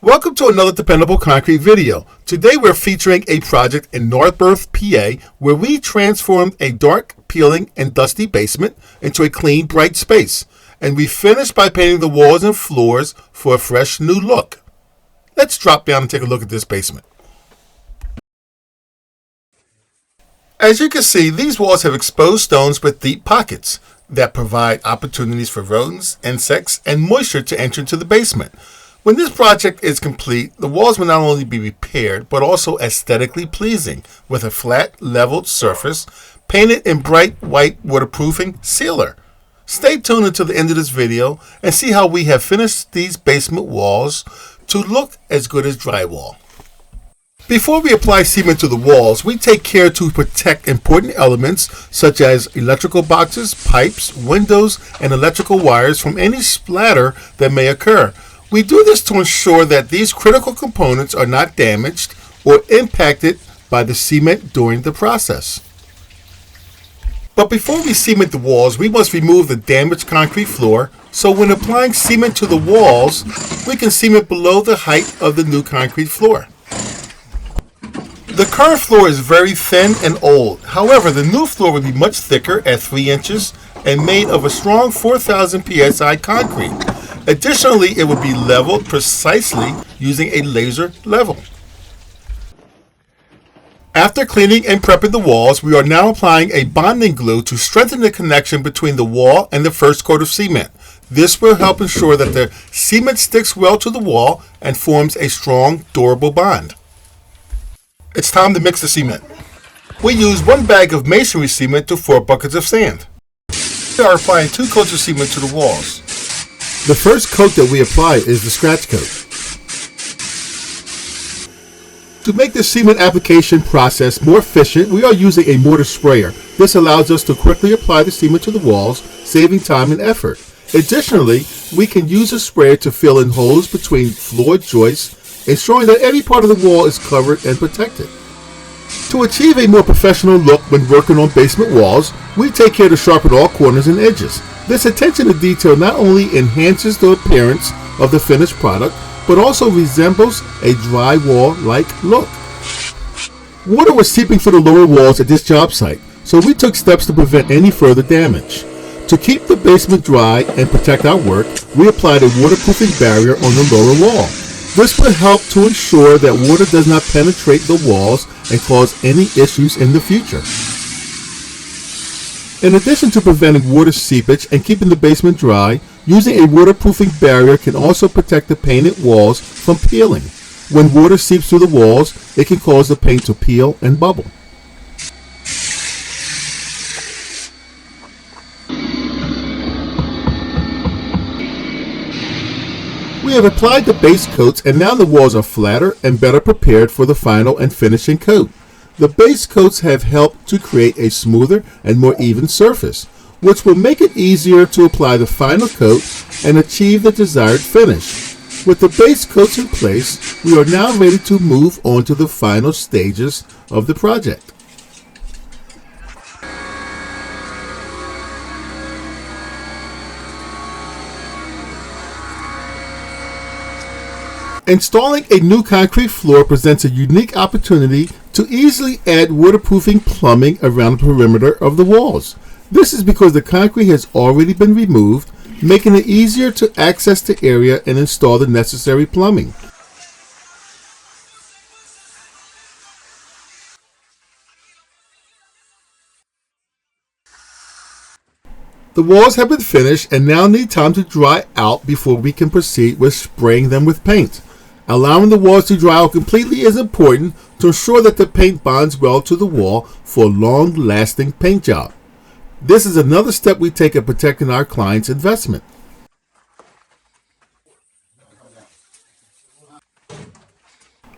Welcome to another Dependable Concrete video. Today we're featuring a project in Narberth, PA, where we transformed a dark, peeling, and dusty basement into a clean, bright space. And we finished by painting the walls and floors for a fresh new look. Let's drop down and take a look at this basement. As you can see, these walls have exposed stones with deep pockets that provide opportunities for rodents, insects, and moisture to enter into the basement. When this project is complete, the walls will not only be repaired, but also aesthetically pleasing with a flat, leveled surface painted in bright white waterproofing sealer. Stay tuned until the end of this video and see how we have finished these basement walls to look as good as drywall. Before we apply cement to the walls, we take care to protect important elements such as electrical boxes, pipes, windows, and electrical wires from any splatter that may occur. We do this to ensure that these critical components are not damaged or impacted by the cement during the process. But before we cement the walls, we must remove the damaged concrete floor, so when applying cement to the walls, we can cement below the height of the new concrete floor. The current floor is very thin and old. However, the new floor will be much thicker at 3 inches and made of a strong 4,000 psi concrete. Additionally, it will be leveled precisely using a laser level. After cleaning and prepping the walls, we are now applying a bonding glue to strengthen the connection between the wall and the first coat of cement. This will help ensure that the cement sticks well to the wall and forms a strong, durable bond. It's time to mix the cement. We use 1 bag of masonry cement to 4 buckets of sand. We are applying 2 coats of cement to the walls. The first coat that we apply is the scratch coat. To make the cement application process more efficient, we are using a mortar sprayer. This allows us to quickly apply the cement to the walls, saving time and effort. Additionally, we can use a sprayer to fill in holes between floor joists, ensuring that every part of the wall is covered and protected. To achieve a more professional look when working on basement walls, we take care to sharpen all corners and edges. This attention to detail not only enhances the appearance of the finished product, but also resembles a drywall-like look. Water was seeping through the lower walls at this job site, so we took steps to prevent any further damage. To keep the basement dry and protect our work, we applied a waterproofing barrier on the lower wall. This will help to ensure that water does not penetrate the walls and cause any issues in the future. In addition to preventing water seepage and keeping the basement dry, using a waterproofing barrier can also protect the painted walls from peeling. When water seeps through the walls, it can cause the paint to peel and bubble. We have applied the base coats, and now the walls are flatter and better prepared for the final and finishing coat. The base coats have helped to create a smoother and more even surface, which will make it easier to apply the final coat and achieve the desired finish. With the base coats in place, we are now ready to move on to the final stages of the project. Installing a new concrete floor presents a unique opportunity to easily add waterproofing plumbing around the perimeter of the walls. This is because the concrete has already been removed, making it easier to access the area and install the necessary plumbing. The walls have been finished and now need time to dry out before we can proceed with spraying them with paint. Allowing the walls to dry out completely is important to ensure that the paint bonds well to the wall for a long-lasting paint job. This is another step we take in protecting our client's investment.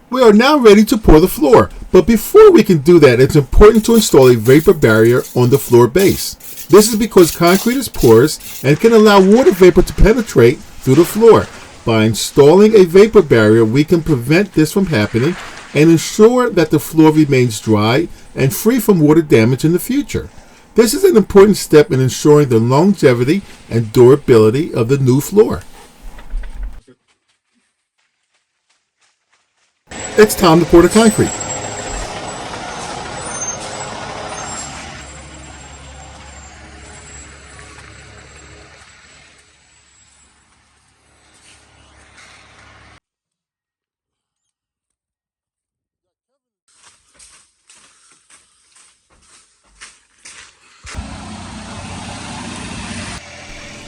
We are now ready to pour the floor, but before we can do that, it's important to install a vapor barrier on the floor base. This is because concrete is porous and can allow water vapor to penetrate through the floor. By installing a vapor barrier, we can prevent this from happening and ensure that the floor remains dry and free from water damage in the future. This is an important step in ensuring the longevity and durability of the new floor. It's time to pour the concrete.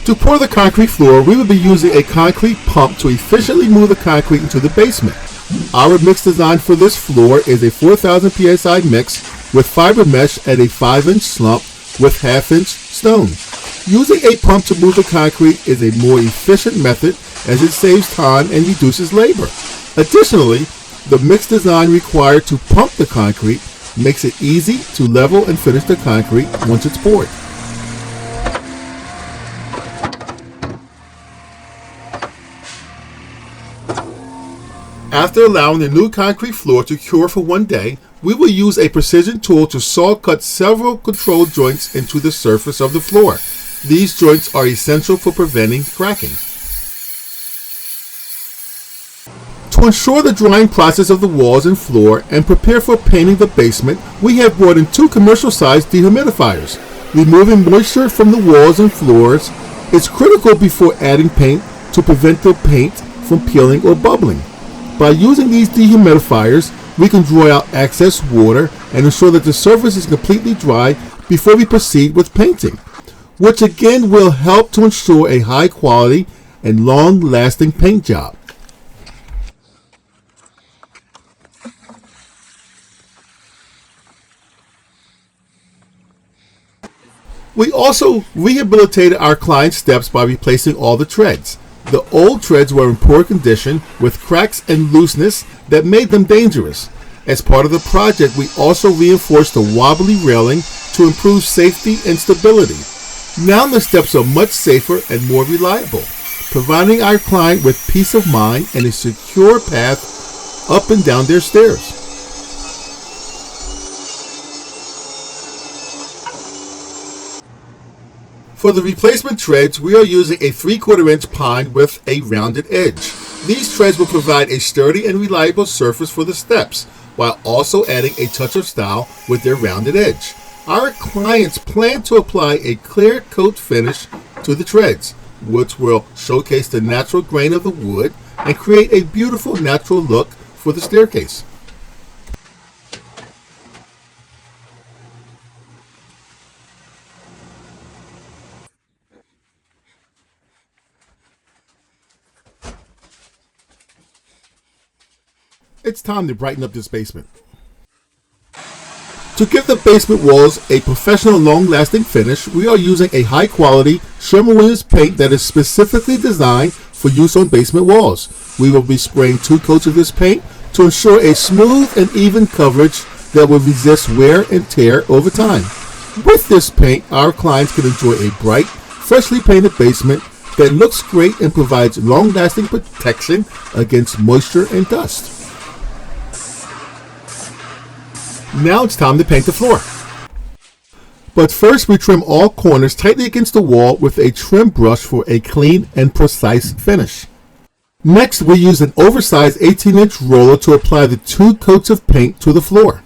To pour the concrete floor, we will be using a concrete pump to efficiently move the concrete into the basement. Our mix design for this floor is a 4,000 psi mix with fiber mesh at a 5-inch slump with half-inch stone. Using a pump to move the concrete is a more efficient method as it saves time and reduces labor. Additionally, the mix design required to pump the concrete makes it easy to level and finish the concrete once it's poured. After allowing the new concrete floor to cure for 1 day, we will use a precision tool to saw cut several control joints into the surface of the floor. These joints are essential for preventing cracking. To ensure the drying process of the walls and floor and prepare for painting the basement, we have brought in 2 commercial-sized dehumidifiers. Removing moisture from the walls and floors is critical before adding paint to prevent the paint from peeling or bubbling. By using these dehumidifiers, we can draw out excess water and ensure that the surface is completely dry before we proceed with painting, which again will help to ensure a high quality and long-lasting paint job. We also rehabilitated our client's steps by replacing all the treads. The old treads were in poor condition with cracks and looseness that made them dangerous. As part of the project, we also reinforced the wobbly railing to improve safety and stability. Now the steps are much safer and more reliable, providing our client with peace of mind and a secure path up and down their stairs. For the replacement treads, we are using a 3/4 inch pine with a rounded edge. These treads will provide a sturdy and reliable surface for the steps, while also adding a touch of style with their rounded edge. Our clients plan to apply a clear coat finish to the treads, which will showcase the natural grain of the wood and create a beautiful natural look for the staircase. It's time to brighten up this basement. To give the basement walls a professional long-lasting finish, we are using a high-quality Sherwin-Williams paint that is specifically designed for use on basement walls. We will be spraying 2 coats of this paint to ensure a smooth and even coverage that will resist wear and tear over time. With this paint, our clients can enjoy a bright, freshly painted basement that looks great and provides long-lasting protection against moisture and dust. Now it's time to paint the floor. But first we trim all corners tightly against the wall with a trim brush for a clean and precise finish. Next we use an oversized 18-inch roller to apply the 2 coats of paint to the floor.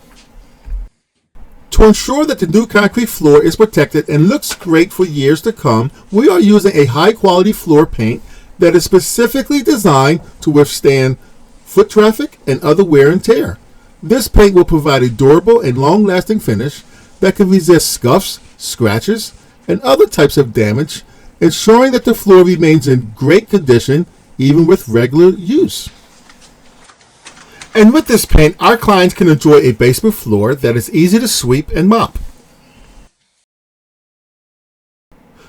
To ensure that the new concrete floor is protected and looks great for years to come, we are using a high-quality floor paint that is specifically designed to withstand foot traffic and other wear and tear. This paint will provide a durable and long-lasting finish that can resist scuffs, scratches, and other types of damage, ensuring that the floor remains in great condition even with regular use. And with this paint, our clients can enjoy a basement floor that is easy to sweep and mop.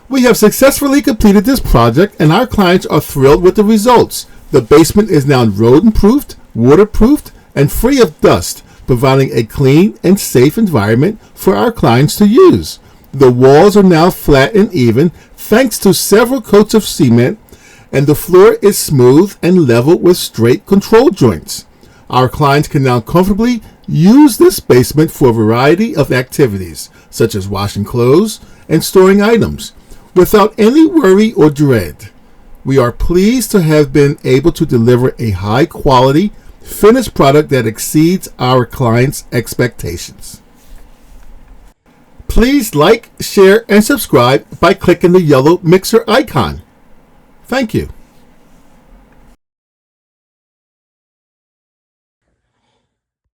We have successfully completed this project and our clients are thrilled with the results. The basement is now rodent-proofed, waterproofed, and free of dust, providing a clean and safe environment for our clients to use. The walls are now flat and even thanks to several coats of cement, and the floor is smooth and level with straight control joints. Our clients can now comfortably use this basement for a variety of activities, such as washing clothes and storing items, without any worry or dread. We are pleased to have been able to deliver a high-quality, finished product that exceeds our clients' expectations. Please like, share, and subscribe by clicking the yellow mixer icon. Thank you.